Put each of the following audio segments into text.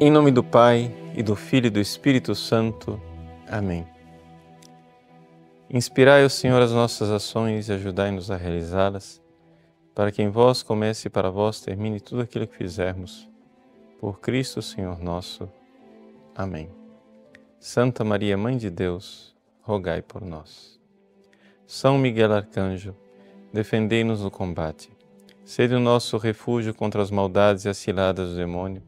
Em nome do Pai, e do Filho e do Espírito Santo. Amém. Inspirai, ó Senhor, as nossas ações e ajudai-nos a realizá-las, para que em vós comece e para vós termine tudo aquilo que fizermos. Por Cristo, Senhor nosso. Amém. Santa Maria, Mãe de Deus, rogai por nós. São Miguel Arcanjo, defendei-nos no combate. Sede o nosso refúgio contra as maldades e as ciladas do demônio.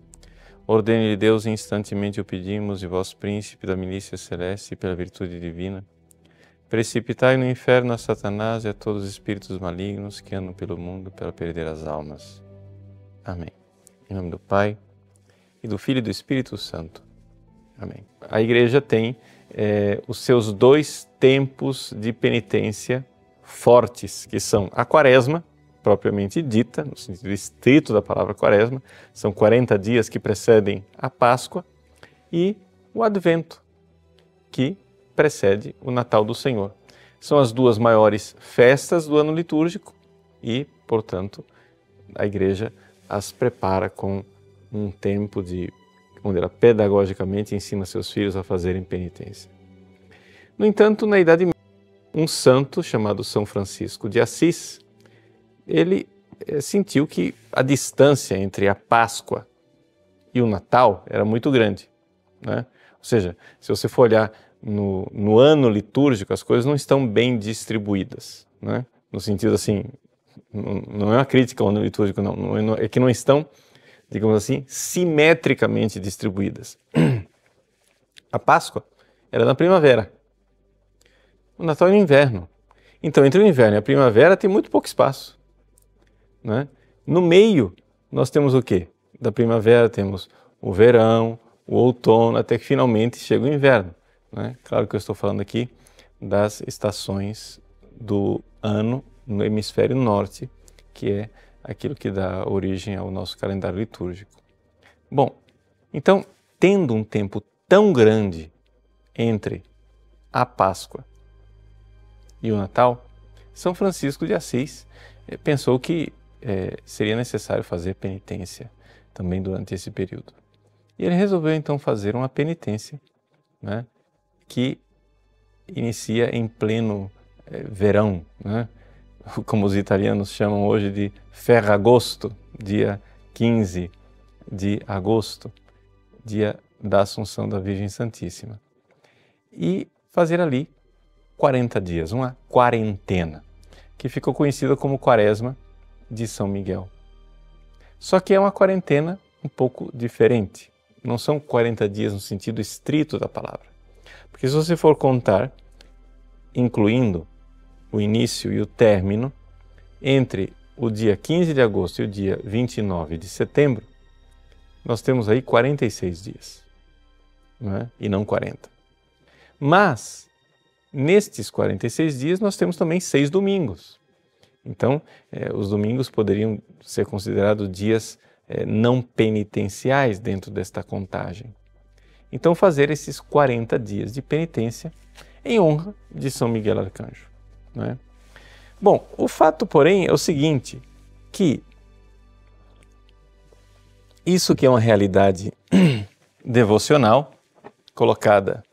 Ordene-lhe Deus, instantemente o pedimos, e vós, príncipe da milícia celeste, pela virtude divina, precipitai no inferno a Satanás e a todos os espíritos malignos que andam pelo mundo para perder as almas. Amém. Em nome do Pai, e do Filho e do Espírito Santo. Amém. A Igreja tem os seus dois tempos de penitência fortes, que são a Quaresma, propriamente dita, no sentido estrito da palavra Quaresma, são 40 dias que precedem a Páscoa, e o Advento, que precede o Natal do Senhor. São as duas maiores festas do ano litúrgico e, portanto, a Igreja as prepara com um tempo onde ela pedagogicamente ensina seus filhos a fazerem penitência. No entanto, na Idade Média, um santo chamado São Francisco de Assis, ele sentiu que a distância entre a Páscoa e o Natal era muito grande, né? Ou seja, se você for olhar no ano litúrgico, as coisas não estão bem distribuídas, né? No sentido assim, não é uma crítica ao ano litúrgico, não, é que não estão, digamos assim, simetricamente distribuídas. A Páscoa era na primavera, o Natal é no inverno. Então, entre o inverno e a primavera tem muito pouco espaço, né? No meio, nós temos o quê? Da primavera temos o verão, o outono, até que finalmente chega o inverno, né? Claro que eu estou falando aqui das estações do ano no hemisfério norte, que é aquilo que dá origem ao nosso calendário litúrgico. Bom, então, tendo um tempo tão grande entre a Páscoa e o Natal, São Francisco de Assis pensou que seria necessário fazer penitência também durante esse período. E ele resolveu então fazer uma penitência, né, que inicia em pleno verão, né, como os italianos chamam hoje de Ferragosto, dia 15 de agosto, dia da Assunção da Virgem Santíssima. E fazer ali 40 dias, uma quarentena, que ficou conhecida como Quaresma de São Miguel. Só que é uma quarentena um pouco diferente. Não são 40 dias no sentido estrito da palavra. Porque se você for contar, incluindo o início e o término, entre o dia 15 de agosto e o dia 29 de setembro, nós temos aí 46 dias, não é? E não 40. Mas, nestes 46 dias, nós temos também 6 domingos. Então, os domingos poderiam ser considerados dias não penitenciais dentro desta contagem. Então, fazer esses 40 dias de penitência em honra de São Miguel Arcanjo, né? Bom, o fato, porém, é o seguinte, que isso que é uma realidade devocional colocada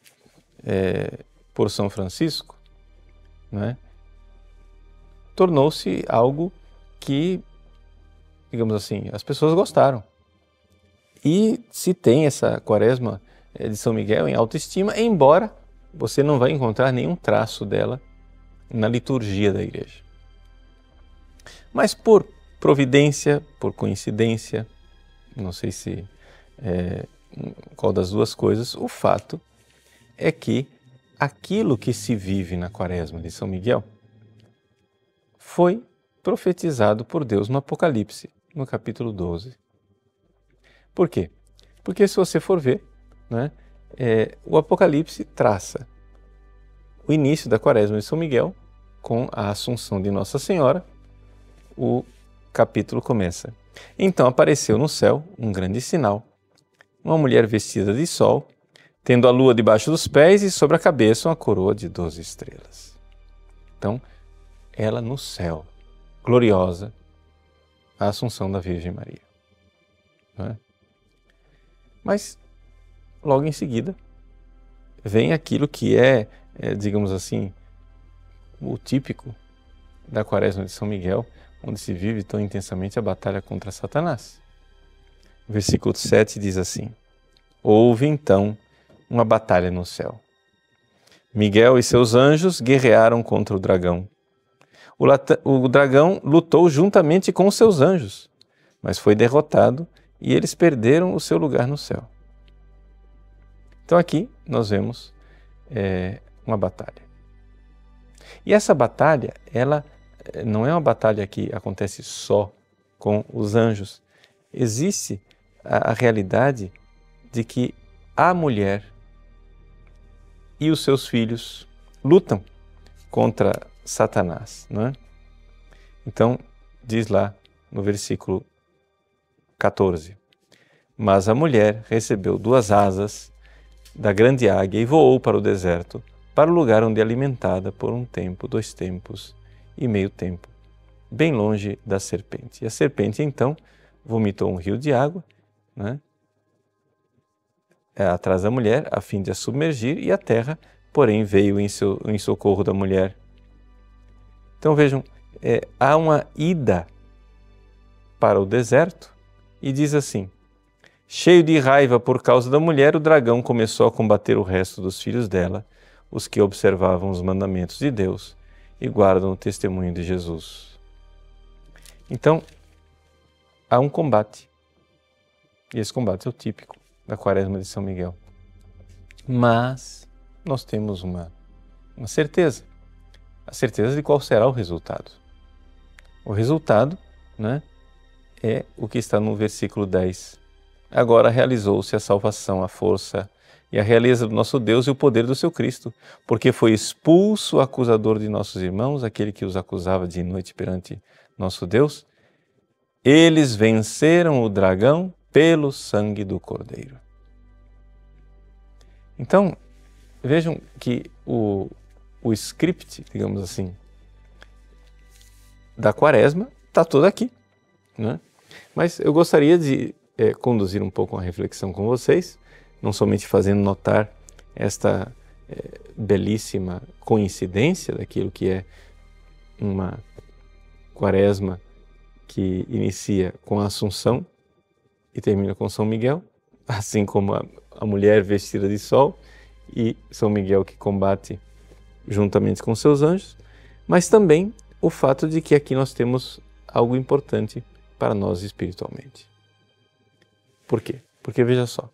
por São Francisco, né, tornou-se algo que, digamos assim, as pessoas gostaram. E se tem essa Quaresma de São Miguel em alta estima, embora você não vai encontrar nenhum traço dela na liturgia da Igreja. Mas por providência, por coincidência, não sei se qual das duas coisas, o fato é que aquilo que se vive na Quaresma de São Miguel foi profetizado por Deus no Apocalipse, no capítulo 12. Por quê? Porque se você for ver, né, o Apocalipse traça o início da Quaresma de São Miguel com a Assunção de Nossa Senhora. O capítulo começa: então apareceu no céu um grande sinal, uma mulher vestida de sol, tendo a lua debaixo dos pés e sobre a cabeça uma coroa de 12 estrelas. Então, ela no céu, gloriosa, a Assunção da Virgem Maria. Não é? Mas, logo em seguida, vem aquilo que é, digamos assim, o típico da Quaresma de São Miguel, onde se vive tão intensamente a batalha contra Satanás. O versículo 7 diz assim: houve então uma batalha no céu. Miguel e seus anjos guerrearam contra o dragão. O dragão lutou juntamente com os seus anjos, mas foi derrotado e eles perderam o seu lugar no céu. Então aqui nós vemos uma batalha. E essa batalha, ela não é uma batalha que acontece só com os anjos. Existe a realidade de que a mulher e os seus filhos lutam contra Satanás, não é? Então, diz lá no versículo 14: mas a mulher recebeu 2 asas da grande águia e voou para o deserto, para o lugar onde é alimentada por 1 tempo, 2 tempos e meio tempo, bem longe da serpente. E a serpente, então, vomitou um rio de água, né, atrás da mulher, a fim de a submergir, e a terra, porém, veio em socorro da mulher. Então vejam, há uma ida para o deserto e diz assim: cheio de raiva por causa da mulher, o dragão começou a combater o resto dos filhos dela, os que observavam os mandamentos de Deus e guardam o testemunho de Jesus. Então, há um combate. E esse combate é o típico da Quaresma de São Miguel. Mas nós temos uma certeza. A certeza de qual será o resultado. O resultado, né, é o que está no versículo 10. Agora realizou-se a salvação, a força e a realeza do nosso Deus e o poder do seu Cristo, porque foi expulso o acusador de nossos irmãos, aquele que os acusava dia e noite perante nosso Deus. Eles venceram o dragão pelo sangue do Cordeiro. Então, vejam que o script, digamos assim, da Quaresma está todo aqui, né? Mas eu gostaria de conduzir um pouco uma reflexão com vocês, não somente fazendo notar esta belíssima coincidência daquilo que é uma Quaresma que inicia com a Assunção e termina com São Miguel, assim como a mulher vestida de sol e São Miguel que combate juntamente com seus anjos, mas também o fato de que aqui nós temos algo importante para nós espiritualmente. Por quê? Porque veja só,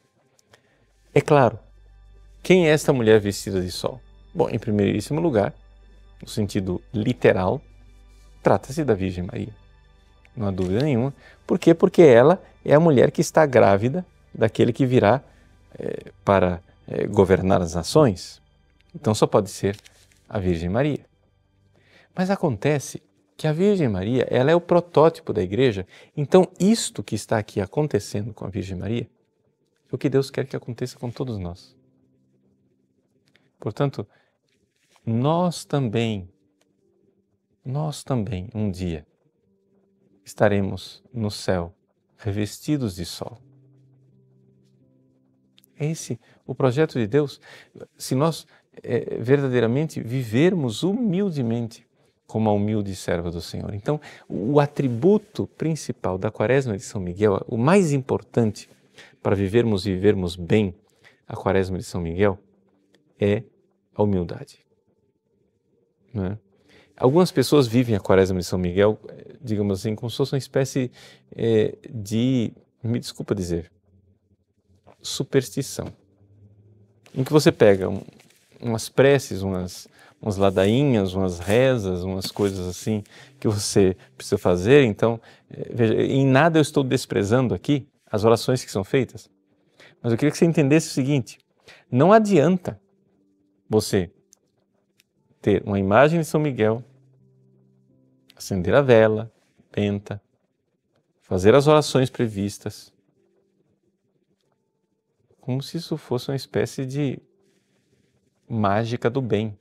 é claro, quem é esta mulher vestida de sol? Bom, em primeiríssimo lugar, no sentido literal, trata-se da Virgem Maria. Não há dúvida nenhuma. Por quê? Porque ela é a mulher que está grávida daquele que virá para governar as nações. Então só pode ser a Virgem Maria. Mas acontece que a Virgem Maria, ela é o protótipo da Igreja. Então isto que está aqui acontecendo com a Virgem Maria é o que Deus quer que aconteça com todos nós. Portanto, nós também, um dia, estaremos no céu, revestidos de sol. É esse o projeto de Deus. Se nós verdadeiramente vivermos humildemente como a humilde serva do Senhor. Então, o atributo principal da Quaresma de São Miguel, o mais importante para vivermos e vivermos bem a Quaresma de São Miguel, é a humildade. Não é? Algumas pessoas vivem a Quaresma de São Miguel, digamos assim, como se fosse uma espécie de, me desculpa dizer, superstição. Em que você pega umas preces, umas ladainhas, umas rezas, umas coisas assim que você precisa fazer. Então, veja, em nada eu estou desprezando aqui as orações que são feitas, mas eu queria que você entendesse o seguinte: não adianta você ter uma imagem de São Miguel, acender a vela, penta, fazer as orações previstas, como se isso fosse uma espécie de mágica do bem.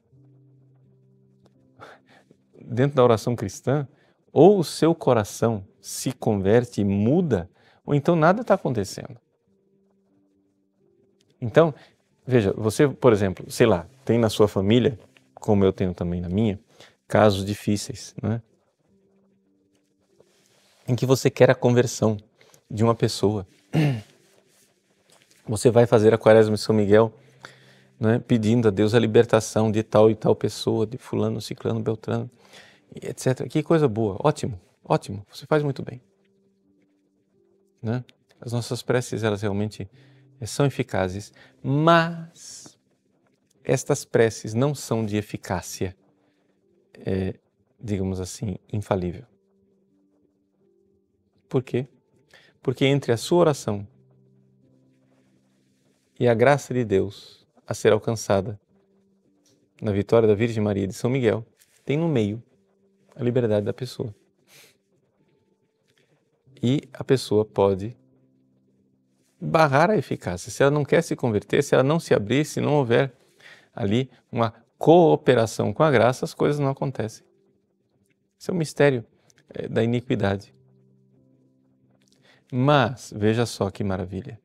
Dentro da oração cristã, ou o seu coração se converte e muda, ou então nada está acontecendo. Então, veja, você, por exemplo, sei lá, tem na sua família, como eu tenho também na minha, casos difíceis, né? Em que você quer a conversão de uma pessoa. Você vai fazer a Quaresma de São Miguel, né, pedindo a Deus a libertação de tal e tal pessoa, de fulano, ciclano, beltrano, etc. Que coisa boa, ótimo, ótimo, você faz muito bem. Né? As nossas preces, elas realmente são eficazes, mas estas preces não são de eficácia, digamos assim, infalível. Por quê? Porque entre a sua oração e a graça de Deus a ser alcançada na vitória da Virgem Maria de São Miguel, tem no meio a liberdade da pessoa. E a pessoa pode barrar a eficácia. Se ela não quer se converter, se ela não se abrir, se não houver ali uma cooperação com a graça, as coisas não acontecem. Esse é o mistério da iniquidade. Mas, veja só que maravilha,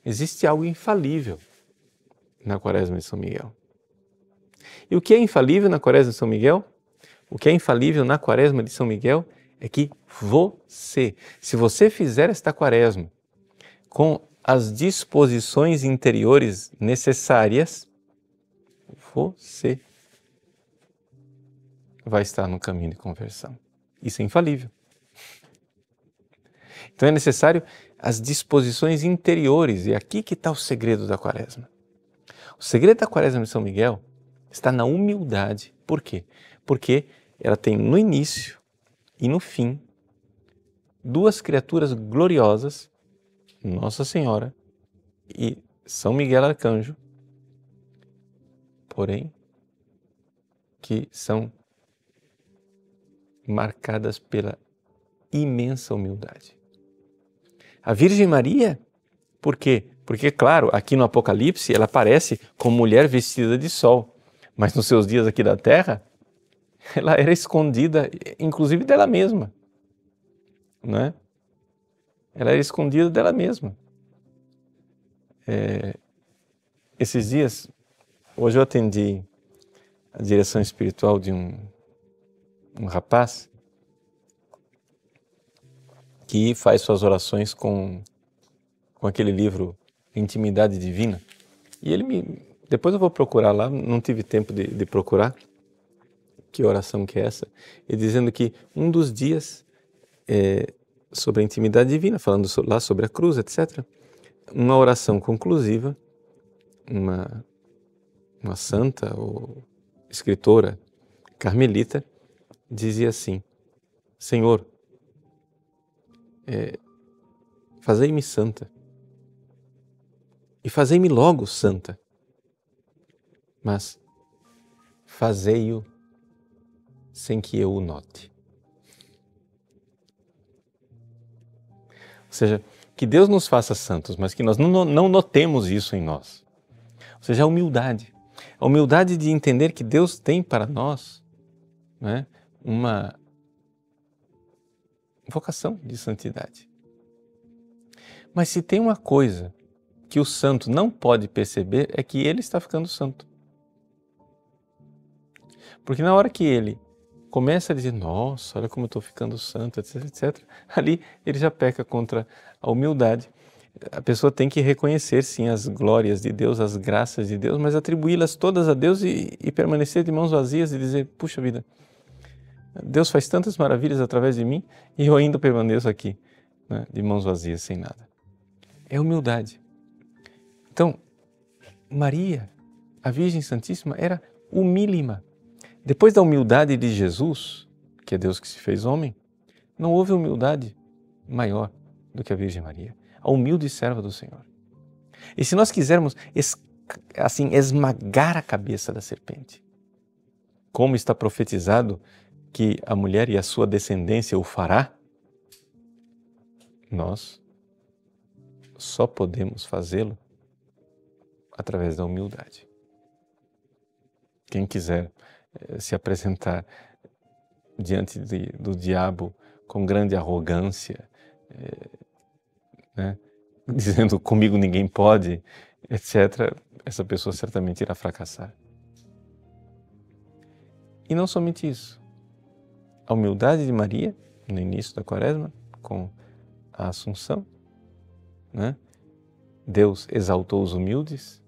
existe algo infalível na Quaresma de São Miguel. E o que é infalível na Quaresma de São Miguel? O que é infalível na Quaresma de São Miguel é que você, se você fizer esta Quaresma com as disposições interiores necessárias, você vai estar no caminho de conversão. Isso é infalível. Então é necessário as disposições interiores, e aqui que está o segredo da Quaresma. O segredo da Quaresma de São Miguel está na humildade. Por quê? Porque ela tem no início e no fim duas criaturas gloriosas, Nossa Senhora e São Miguel Arcanjo, porém, que são marcadas pela imensa humildade. A Virgem Maria, por quê? Porque, claro, aqui no Apocalipse ela aparece como mulher vestida de sol, mas nos seus dias aqui da Terra, ela era escondida, inclusive dela mesma, não é? Ela era escondida dela mesma. Esses dias, hoje eu atendi a direção espiritual de um rapaz que faz suas orações com aquele livro Intimidade Divina. E ele depois eu vou procurar lá, não tive tempo de procurar que oração que é essa, e dizendo que um dos dias sobre a intimidade divina, falando lá sobre a cruz, etc., uma oração conclusiva, uma santa ou escritora carmelita dizia assim: Senhor, fazei-me santa, e fazei-me logo santa, mas fazei-o sem que eu o note. Ou seja, que Deus nos faça santos, mas que nós não notemos isso em nós. Ou seja, a humildade de entender que Deus tem para nós, né, uma vocação de santidade. Mas se tem uma coisa que o santo não pode perceber, é que ele está ficando santo. Porque na hora que ele começa a dizer, nossa, olha como eu estou ficando santo, etc, etc, ali ele já peca contra a humildade. A pessoa tem que reconhecer, sim, as glórias de Deus, as graças de Deus, mas atribuí-las todas a Deus e permanecer de mãos vazias e dizer, puxa vida, Deus faz tantas maravilhas através de mim e eu ainda permaneço aqui, né, de mãos vazias, sem nada. É humildade. Então, Maria, a Virgem Santíssima, era humílima. Depois da humildade de Jesus, que é Deus que se fez homem, não houve humildade maior do que a Virgem Maria, a humilde serva do Senhor. E se nós quisermos assim esmagar a cabeça da serpente, como está profetizado que a mulher e a sua descendência o fará, nós só podemos fazê-lo através da humildade. Quem quiser se apresentar diante do diabo com grande arrogância, né, dizendo comigo ninguém pode, etc., essa pessoa certamente irá fracassar. E não somente isso. A humildade de Maria, no início da Quaresma, com a Assunção, né? Deus exaltou os humildes.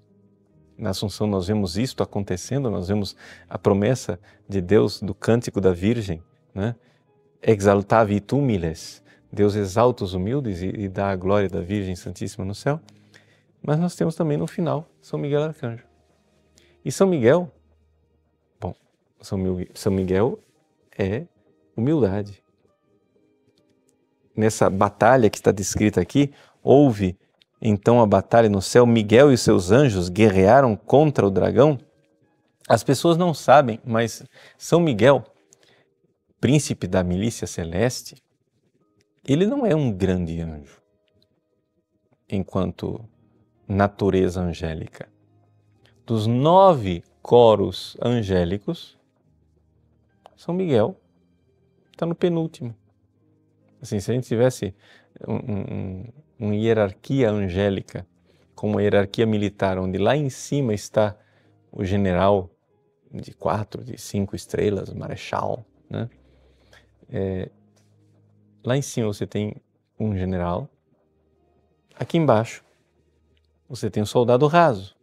Na Assunção nós vemos isto acontecendo, nós vemos a promessa de Deus do cântico da Virgem, né? Exaltavit humiles. Deus exalta os humildes e dá a glória da Virgem Santíssima no céu. Mas nós temos também no final São Miguel Arcanjo. E São Miguel, bom, São Miguel é humildade. Nessa batalha que está descrita aqui, houve então a batalha no céu, Miguel e seus anjos guerrearam contra o dragão. As pessoas não sabem, mas São Miguel, príncipe da milícia celeste, ele não é um grande anjo, enquanto natureza angélica. Dos 9 coros angélicos, São Miguel está no penúltimo. Assim, se a gente tivesse uma hierarquia angélica, como uma hierarquia militar, onde lá em cima está o general de 4, de 5 estrelas, o marechal, né? Lá em cima você tem um general, aqui embaixo você tem um soldado raso.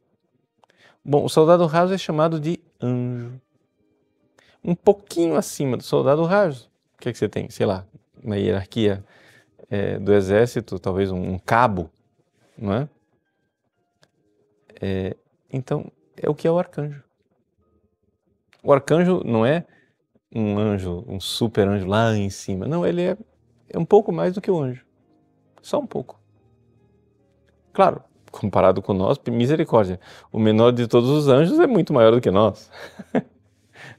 Bom, o soldado raso é chamado de anjo. Um pouquinho acima do soldado raso, o que é que você tem? Sei lá, na hierarquia do exército, talvez um cabo, não é? Então, é o que é o arcanjo. O arcanjo não é um anjo, um super anjo lá em cima. Não, ele é um pouco mais do que o anjo. Só um pouco. Claro, comparado com nós, misericórdia. O menor de todos os anjos é muito maior do que nós.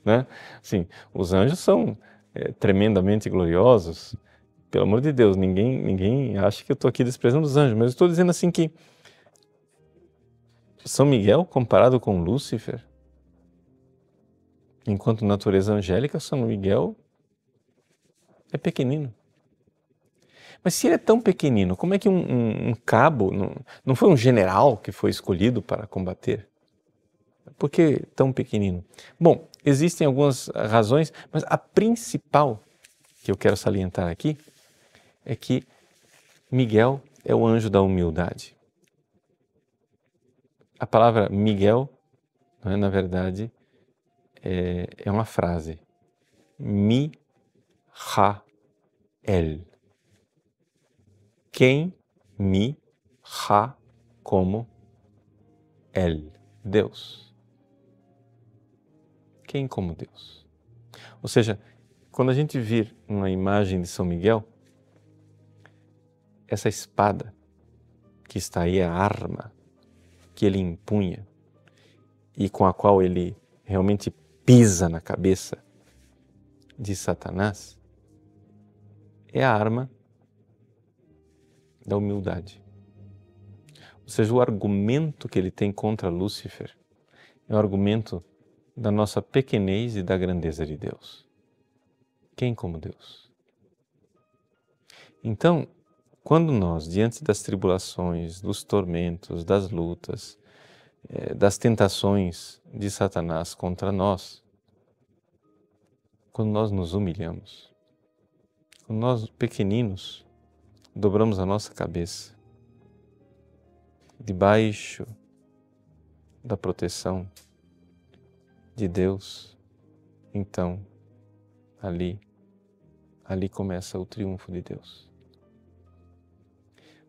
Né? Sim, os anjos são tremendamente gloriosos. Pelo amor de Deus, ninguém acha que eu estou aqui desprezando os anjos, mas eu estou dizendo assim que São Miguel, comparado com Lúcifer, enquanto natureza angélica, São Miguel é pequenino. Mas se ele é tão pequenino, como é que um cabo, não foi um general que foi escolhido para combater? Por que tão pequenino? Bom, existem algumas razões, mas a principal que eu quero salientar aqui é que Miguel é o anjo da humildade. A palavra Miguel, na verdade, é uma frase. Mi-ha-el. Quem mi-ha como el. Deus. Quem como Deus? Ou seja, quando a gente vir uma imagem de São Miguel, essa espada que está aí, a arma que ele empunha e com a qual ele realmente pisa na cabeça de Satanás, é a arma da humildade. Ou seja, o argumento que ele tem contra Lúcifer é o argumento da nossa pequenez e da grandeza de Deus. Quem como Deus? Então, quando nós, diante das tribulações, dos tormentos, das lutas, das tentações de Satanás contra nós, quando nós nos humilhamos, quando nós, pequeninos, dobramos a nossa cabeça debaixo da proteção de Deus, então ali começa o triunfo de Deus.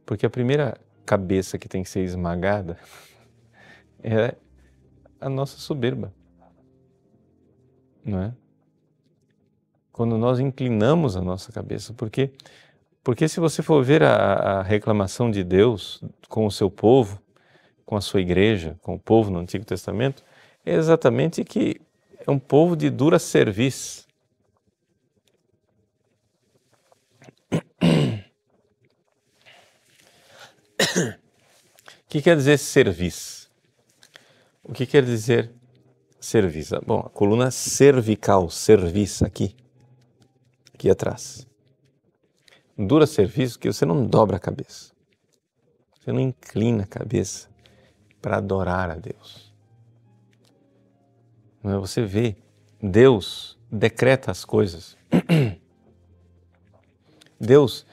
Porque a primeira cabeça que tem que ser esmagada é a nossa soberba, não é? Quando nós inclinamos a nossa cabeça, porque se você for ver a reclamação de Deus com o seu povo, com a sua igreja, com o povo no Antigo Testamento, é exatamente que é um povo de dura cerviz. O que quer dizer cerviz? O que quer dizer cerviz? Bom, a coluna cervical, cerviz, aqui atrás. Dura cerviz porque você não dobra a cabeça, você não inclina a cabeça para adorar a Deus. Não é? Você vê, Deus decreta as coisas. Deus,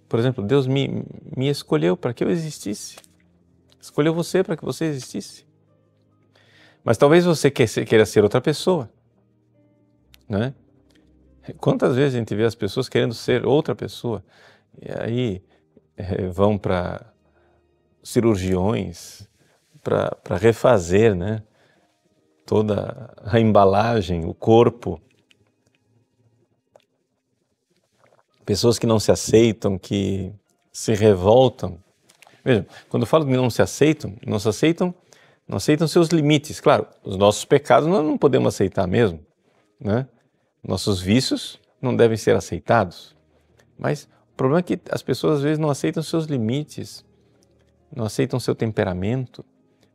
por exemplo, Deus me escolheu para que eu existisse. Escolheu você para que você existisse. Mas talvez você queira ser outra pessoa, né? Quantas vezes a gente vê as pessoas querendo ser outra pessoa e aí vão para cirurgiões para refazer, né, toda a embalagem, o corpo. Pessoas que não se aceitam, que se revoltam. Veja, quando eu falo que não se aceitam, não aceitam seus limites. Claro, os nossos pecados nós não podemos aceitar mesmo, né? Nossos vícios não devem ser aceitados. Mas o problema é que as pessoas às vezes não aceitam seus limites, não aceitam seu temperamento,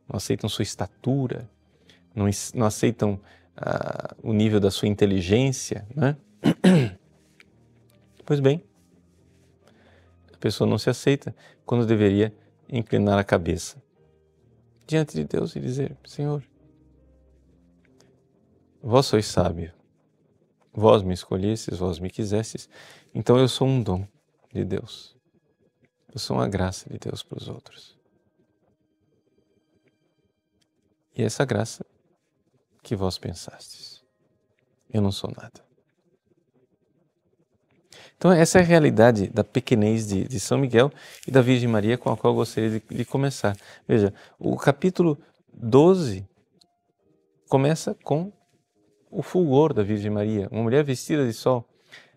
não aceitam sua estatura, não aceitam o nível da sua inteligência, né? Pois bem, a pessoa não se aceita quando deveria inclinar a cabeça diante de Deus e dizer: Senhor, vós sois sábio, vós me escolhestes, vós me quisestes, então eu sou um dom de Deus, eu sou uma graça de Deus para os outros. E essa graça que vós pensastes, eu não sou nada. Então essa é a realidade da pequenez de São Miguel e da Virgem Maria, com a qual eu gostaria de começar. Veja, o capítulo 12 começa com o fulgor da Virgem Maria, uma mulher vestida de sol.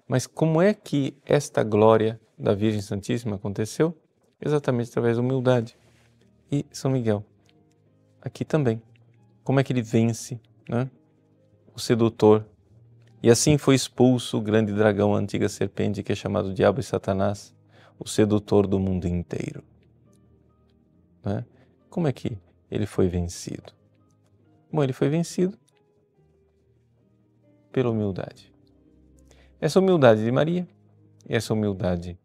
Mas como é que esta glória da Virgem Santíssima aconteceu? Exatamente através da humildade. E São Miguel, aqui também, como é que ele vence, né, o sedutor? E assim foi expulso o grande dragão, a antiga serpente, que é chamado Diabo e Satanás, o sedutor do mundo inteiro. Né? Como é que ele foi vencido? Bom, ele foi vencido pela humildade. Essa humildade de Maria e essa humildade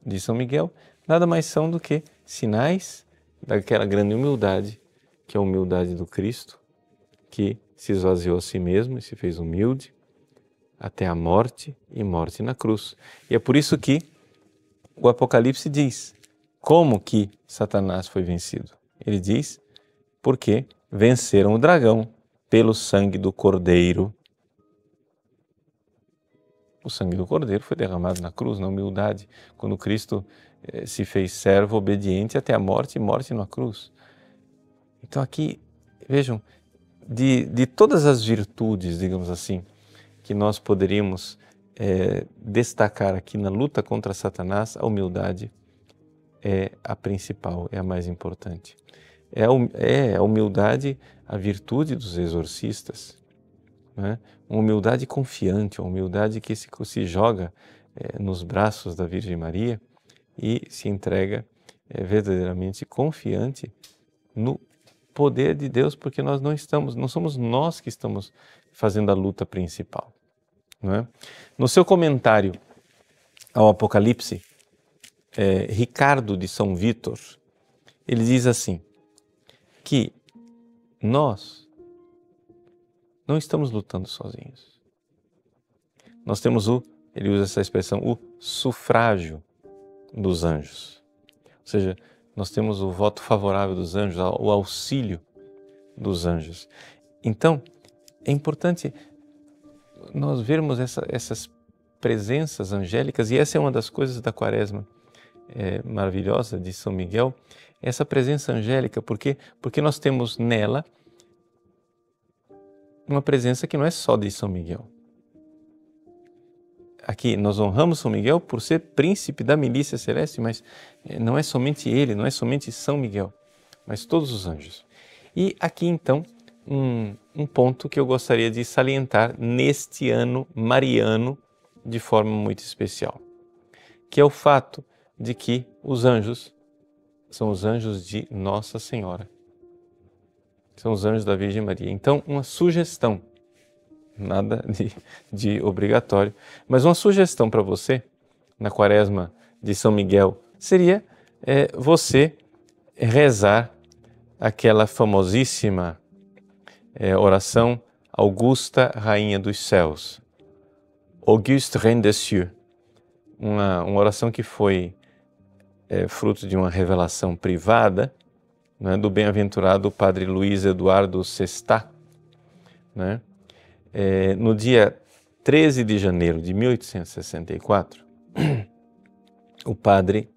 de São Miguel nada mais são do que sinais daquela grande humildade, que é a humildade do Cristo, que se esvaziou a si mesmo e se fez humilde até a morte e morte na cruz. E é por isso que o Apocalipse diz como que Satanás foi vencido. Ele diz porque venceram o dragão pelo sangue do Cordeiro. O sangue do Cordeiro foi derramado na cruz, na humildade, quando Cristo se fez servo obediente até a morte e morte na cruz. Então aqui, vejam, de todas as virtudes, digamos assim, que nós poderíamos destacar aqui na luta contra Satanás, a humildade é a principal, é a mais importante. É a humildade a virtude dos exorcistas, né? Uma humildade confiante, uma humildade que se joga nos braços da Virgem Maria e se entrega verdadeiramente confiante no poder de Deus, porque nós não somos nós que estamos fazendo a luta principal. Não é? No seu comentário ao Apocalipse, Ricardo de São Vítor, ele diz assim, que nós não estamos lutando sozinhos. Nós temos ele usa essa expressão, o sufrágio dos anjos. Ou seja, nós temos o voto favorável dos anjos, o auxílio dos anjos. Então, é importante nós vermos essas presenças angélicas, e essa é uma das coisas da Quaresma maravilhosa de São Miguel, essa presença angélica, porque nós temos nela uma presença que não é só de São Miguel. Aqui nós honramos São Miguel por ser príncipe da milícia celeste, mas não é somente ele, não é somente São Miguel, mas todos os anjos. E aqui então, um ponto que eu gostaria de salientar neste ano mariano de forma muito especial, que é o fato de que os anjos são os anjos de Nossa Senhora, são os anjos da Virgem Maria. Então, uma sugestão, nada de obrigatório, mas uma sugestão para você, na Quaresma de São Miguel, seria você rezar aquela famosíssima oração Augusta Rainha dos Céus, Auguste Reine des Cieux, uma oração que foi fruto de uma revelação privada, né, do bem-aventurado padre Luiz Eduardo Sestá, né? No dia 13 de janeiro de 1864, o padre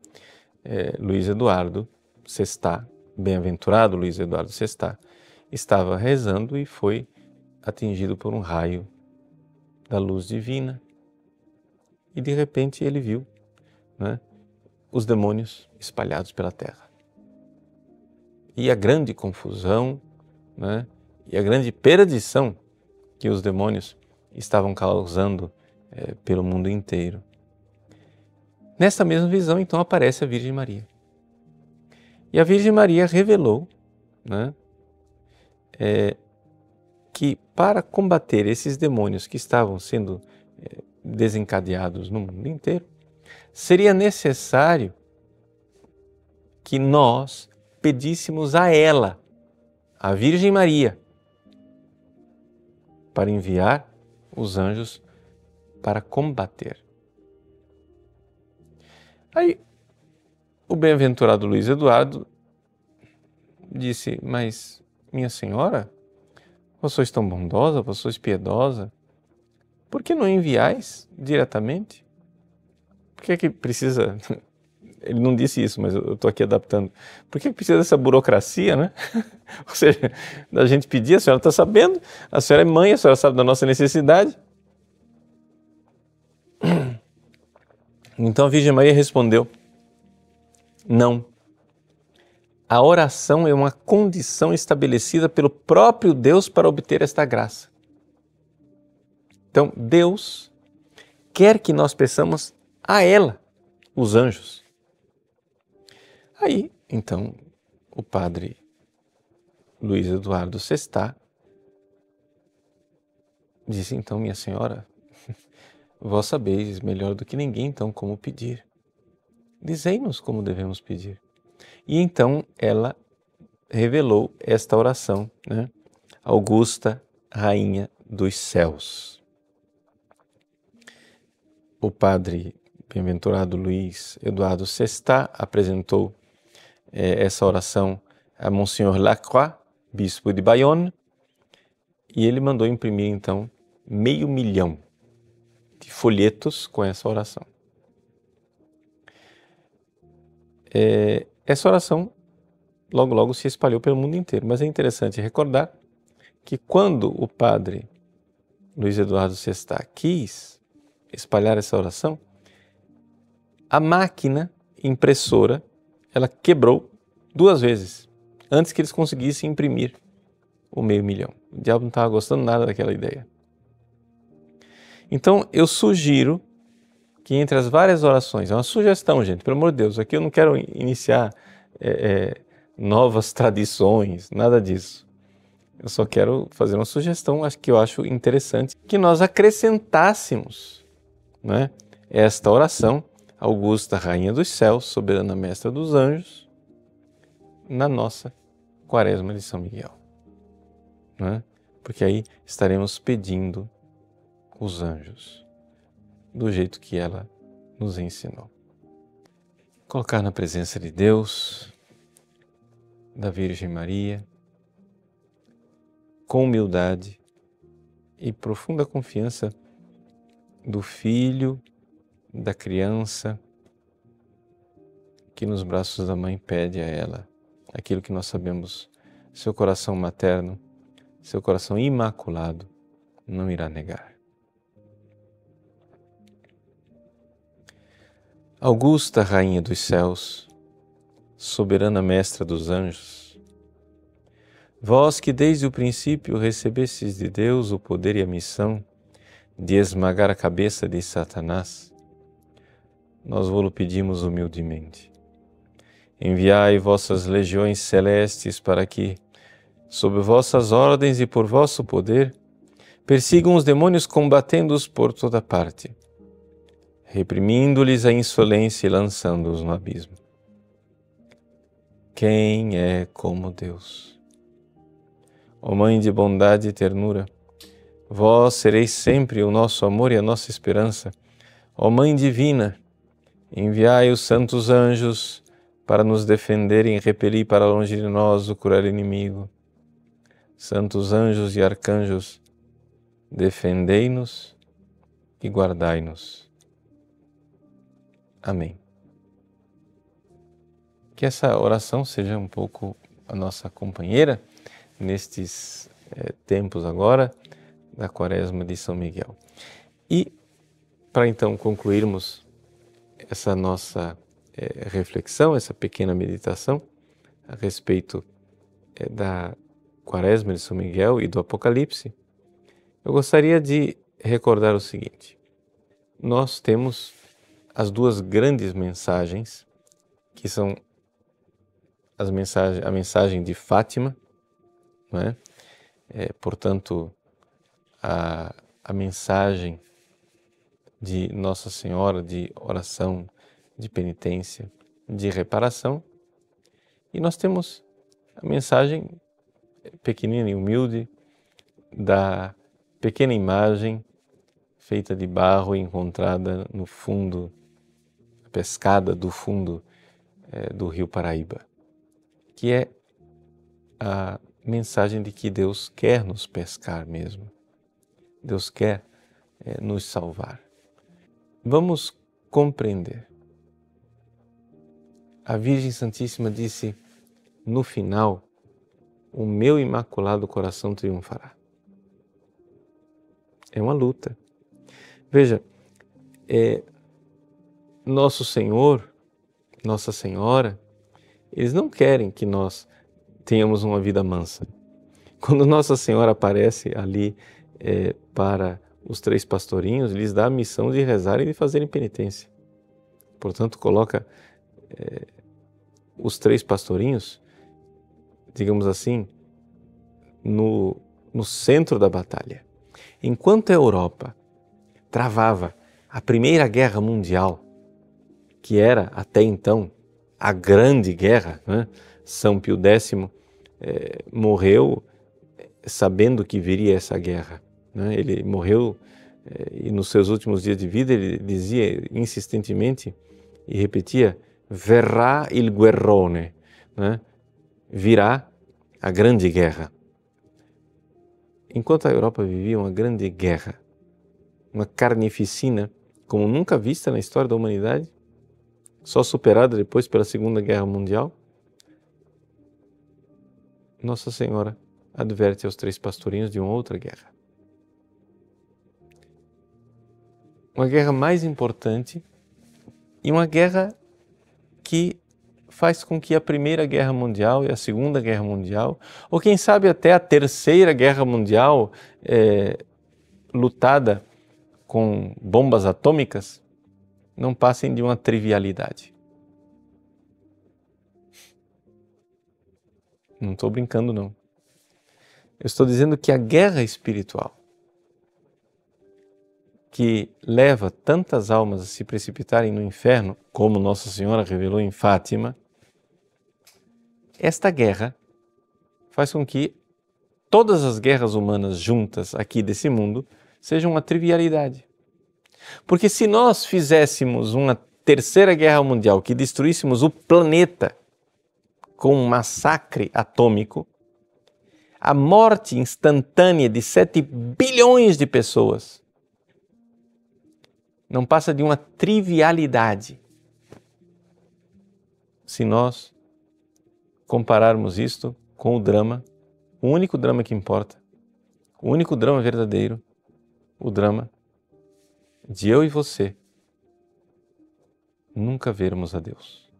Luiz Eduardo Sestá, bem-aventurado Luiz Eduardo Sestá, estava rezando e foi atingido por um raio da luz divina. E de repente ele viu, né, os demônios espalhados pela terra. E a grande confusão, né, e a grande perdição que os demônios estavam causando pelo mundo inteiro. Nessa mesma visão, então, aparece a Virgem Maria. E a Virgem Maria revelou, né, que para combater esses demônios que estavam sendo desencadeados no mundo inteiro, seria necessário que nós pedíssemos a ela, a Virgem Maria, para enviar os anjos para combater. Aí, o bem-aventurado Luiz Eduardo disse: mas, minha senhora, vós sois tão bondosa, vós sois piedosa, por que não enviais diretamente? Por que é que precisa... Ele não disse isso, mas eu estou aqui adaptando. Por que precisa dessa burocracia, né? Ou seja, da gente pedir, a senhora está sabendo, a senhora é mãe, a senhora sabe da nossa necessidade. Então a Virgem Maria respondeu: não. A oração é uma condição estabelecida pelo próprio Deus para obter esta graça. Então Deus quer que nós peçamos a ela, os anjos. Aí, então, o padre Luiz Eduardo Sestá disse: então, minha senhora, vós sabeis melhor do que ninguém, então, como pedir. Dizei-nos como devemos pedir. E então ela revelou esta oração, né? Augusta, Rainha dos Céus. O padre bem-aventurado Luiz Eduardo Sestá apresentou essa oração a Monsenhor Lacroix, bispo de Bayonne, e ele mandou imprimir, então, 500 mil de folhetos com essa oração. Essa oração logo se espalhou pelo mundo inteiro, mas é interessante recordar que quando o padre Luiz Eduardo Sestá quis espalhar essa oração, a máquina impressora, ela quebrou 2 vezes, antes que eles conseguissem imprimir o 500 mil. O diabo não estava gostando nada daquela ideia. Então, eu sugiro que entre as várias orações, é uma sugestão, gente, pelo amor de Deus, aqui eu não quero iniciar novas tradições, nada disso. Eu só quero fazer uma sugestão, que eu acho interessante, que nós acrescentássemos, né, esta oração, Augusta, Rainha dos Céus, soberana mestra dos anjos, na nossa Quaresma de São Miguel. Né? Porque aí estaremos pedindo os anjos, do jeito que ela nos ensinou. Colocar na presença de Deus, da Virgem Maria, com humildade e profunda confiança do filho, da criança, que nos braços da mãe pede a ela aquilo que nós sabemos, seu coração materno, seu coração imaculado, não irá negar. Augusta, Rainha dos Céus, soberana mestra dos anjos, vós que desde o princípio recebestes de Deus o poder e a missão de esmagar a cabeça de Satanás, nós vos pedimos humildemente. Enviai vossas legiões celestes para que, sob vossas ordens e por vosso poder, persigam os demônios combatendo-os por toda parte, reprimindo-lhes a insolência e lançando-os no abismo. Quem é como Deus? Ó Mãe de bondade e ternura, vós sereis sempre o nosso amor e a nossa esperança. Ó Mãe divina, enviai os santos anjos para nos defenderem e repelir para longe de nós o cruel inimigo. Santos anjos e arcanjos, defendei-nos e guardai-nos. Amém. Que essa oração seja um pouco a nossa companheira nestes tempos agora da Quaresma de São Miguel. E para então concluirmos essa nossa reflexão, essa pequena meditação a respeito da Quaresma de São Miguel e do Apocalipse, eu gostaria de recordar o seguinte: nós temos as duas grandes mensagens, que são a mensagem de Fátima, não é? Portanto, a mensagem de Nossa Senhora de oração, de penitência, de reparação, e nós temos a mensagem pequenina e humilde da pequena imagem feita de barro e encontrada no fundo, pescada do fundo do rio Paraíba, que é a mensagem de que Deus quer nos pescar mesmo. Deus quer nos salvar. Vamos compreender. A Virgem Santíssima disse, no final, o meu imaculado coração triunfará. É uma luta. Veja, Nosso Senhor, Nossa Senhora, eles não querem que nós tenhamos uma vida mansa. Quando Nossa Senhora aparece ali para os 3 pastorinhos, lhes dá a missão de rezarem e de fazerem penitência. Portanto, coloca os 3 pastorinhos, digamos assim, no centro da batalha. Enquanto a Europa travava a Primeira Guerra Mundial, que era até então a Grande Guerra, né? São Pio X morreu sabendo que viria essa guerra, né? Ele morreu e nos seus últimos dias de vida ele dizia insistentemente e repetia: verrà il guerrone, né? Virá a Grande Guerra. Enquanto a Europa vivia uma grande guerra, uma carnificina como nunca vista na história da humanidade, só superada depois pela Segunda Guerra Mundial, Nossa Senhora adverte aos 3 pastorinhos de uma outra guerra. Uma guerra mais importante e uma guerra que faz com que a Primeira Guerra Mundial e a Segunda Guerra Mundial, ou quem sabe até a Terceira Guerra Mundial, lutada com bombas atômicas, não passem de uma trivialidade. Não estou brincando, não. Eu estou dizendo que a guerra espiritual, que leva tantas almas a se precipitarem no inferno, como Nossa Senhora revelou em Fátima, esta guerra faz com que todas as guerras humanas juntas aqui desse mundo sejam uma trivialidade. Porque se nós fizéssemos uma Terceira Guerra Mundial, que destruíssemos o planeta com um massacre atômico, a morte instantânea de 7 bilhões de pessoas não passa de uma trivialidade se nós compararmos isto com o drama, o único drama que importa, o único drama verdadeiro, o drama de eu e você nunca vermos a Deus.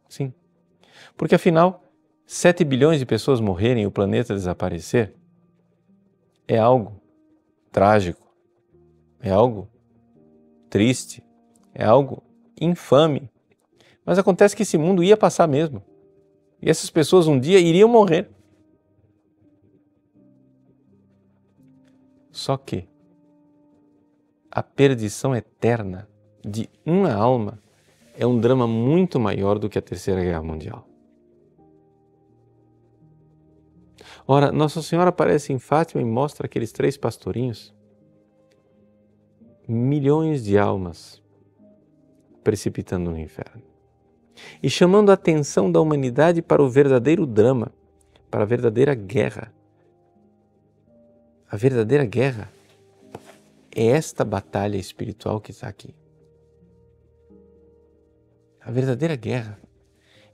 Sim, porque afinal, 7 bilhões de pessoas morrerem e o planeta desaparecer é algo trágico, é algo triste, é algo infame. Mas acontece que esse mundo ia passar mesmo. E essas pessoas um dia iriam morrer. Só que a perdição eterna de uma alma é um drama muito maior do que a Terceira Guerra Mundial. Ora, Nossa Senhora aparece em Fátima e mostra aqueles 3 pastorinhos, milhões de almas precipitando no inferno e chamando a atenção da humanidade para o verdadeiro drama, para a verdadeira guerra. A verdadeira guerra é esta batalha espiritual que está aqui. A verdadeira guerra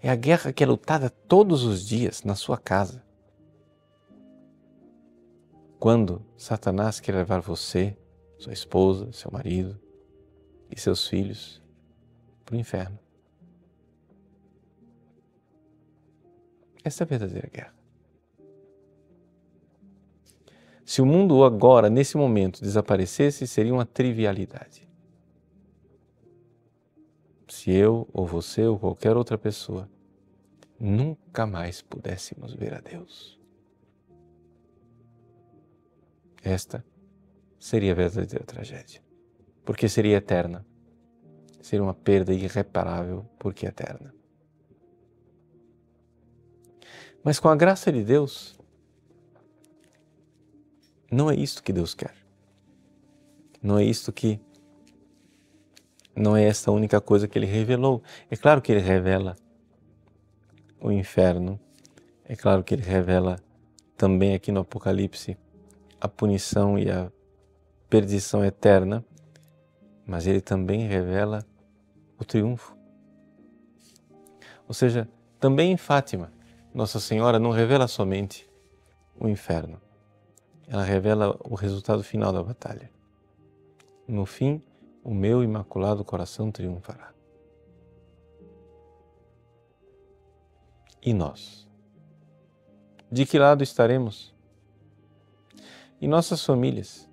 é a guerra que é lutada todos os dias na sua casa. Quando Satanás quer levar você, sua esposa, seu marido e seus filhos para o inferno. Essa é a verdadeira guerra. Se o mundo agora, nesse momento, desaparecesse, seria uma trivialidade. Se eu, ou você, ou qualquer outra pessoa, nunca mais pudéssemos ver a Deus. Esta seria a verdadeira tragédia, porque seria eterna. Seria uma perda irreparável, porque eterna. Mas com a graça de Deus, não é isto que Deus quer. Não é isto que... Não é esta a única coisa que Ele revelou. É claro que Ele revela o inferno. É claro que Ele revela também aqui no Apocalipse a punição e a perdição eterna. Mas Ele também revela o triunfo. Ou seja, também em Fátima, Nossa Senhora não revela somente o inferno. Ela revela o resultado final da batalha. No fim, o meu imaculado coração triunfará. E nós? De que lado estaremos? E nossas famílias?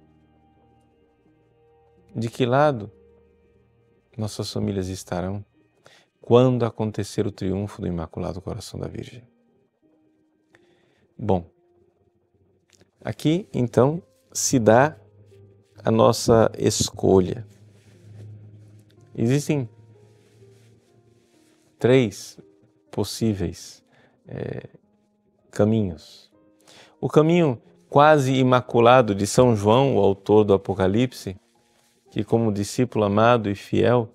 De que lado nossas famílias estarão quando acontecer o triunfo do Imaculado Coração da Virgem? Bom, aqui então se dá a nossa escolha. Existem 3 possíveis caminhos. O caminho quase imaculado de São João, o autor do Apocalipse, que como discípulo amado e fiel,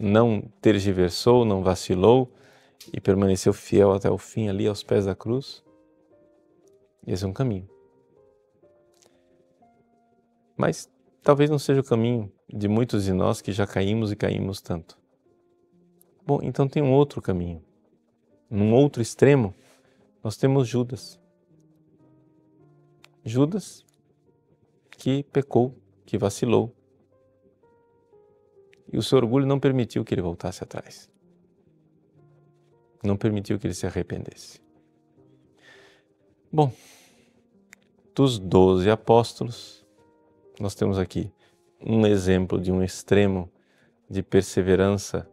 não tergiversou, não vacilou e permaneceu fiel até o fim ali aos pés da cruz. Esse é um caminho. Mas talvez não seja o caminho de muitos de nós que já caímos e caímos tanto. Bom, então tem um outro caminho. Num outro extremo, nós temos Judas. Judas que pecou, que vacilou. E o seu orgulho não permitiu que ele voltasse atrás. Não permitiu que ele se arrependesse. Bom, dos 12 apóstolos, nós temos aqui um exemplo de um extremo de perseverança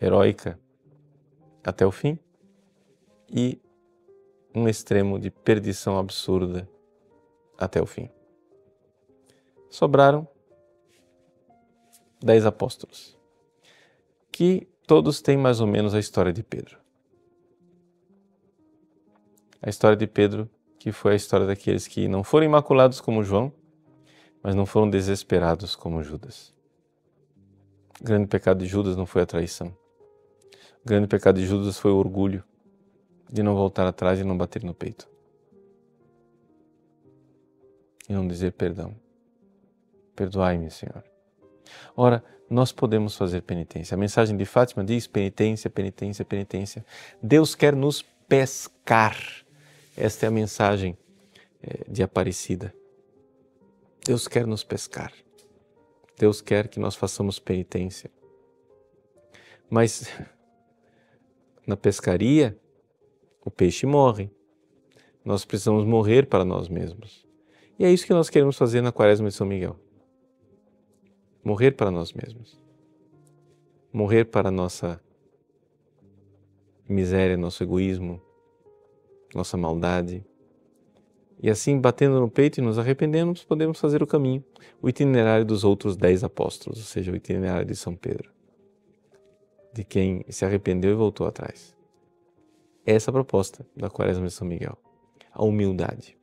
heróica até o fim e um extremo de perdição absurda até o fim. Sobraram 10 apóstolos, que todos têm mais ou menos a história de Pedro. A história de Pedro, que foi a história daqueles que não foram imaculados como João, mas não foram desesperados como Judas. O grande pecado de Judas não foi a traição. O grande pecado de Judas foi o orgulho de não voltar atrás e não bater no peito. E não dizer perdão. Perdoai-me, Senhor. Ora, nós podemos fazer penitência. A mensagem de Fátima diz penitência, penitência, penitência. Deus quer nos pescar. Esta é a mensagem de Aparecida. Deus quer nos pescar. Deus quer que nós façamos penitência. Mas na pescaria, o peixe morre. Nós precisamos morrer para nós mesmos. E é isso que nós queremos fazer na Quaresma de São Miguel. Morrer para nós mesmos. Morrer para a nossa miséria, nosso egoísmo, nossa maldade. E assim, batendo no peito e nos arrependendo, podemos fazer o caminho, o itinerário dos outros 10 apóstolos, ou seja, o itinerário de São Pedro, de quem se arrependeu e voltou atrás. Essa é a proposta da Quaresma de São Miguel. A humildade.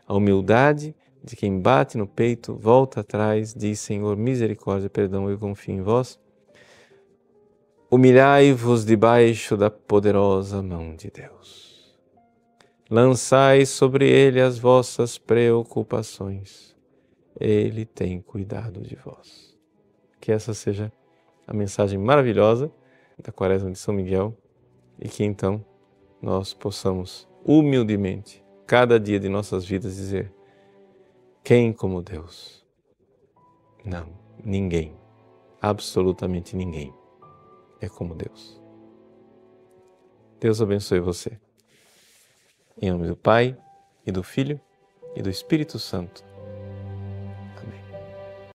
A humildade de quem bate no peito, volta atrás, diz: Senhor, misericórdia, perdão, eu confio em vós. Humilhai-vos debaixo da poderosa mão de Deus. Lançai sobre ele as vossas preocupações. Ele tem cuidado de vós. Que essa seja a mensagem maravilhosa da Quaresma de São Miguel e que então nós possamos humildemente, cada dia de nossas vidas, dizer: quem como Deus? Não, ninguém, absolutamente ninguém é como Deus. Deus abençoe você. Em nome do Pai, e do Filho, e do Espírito Santo.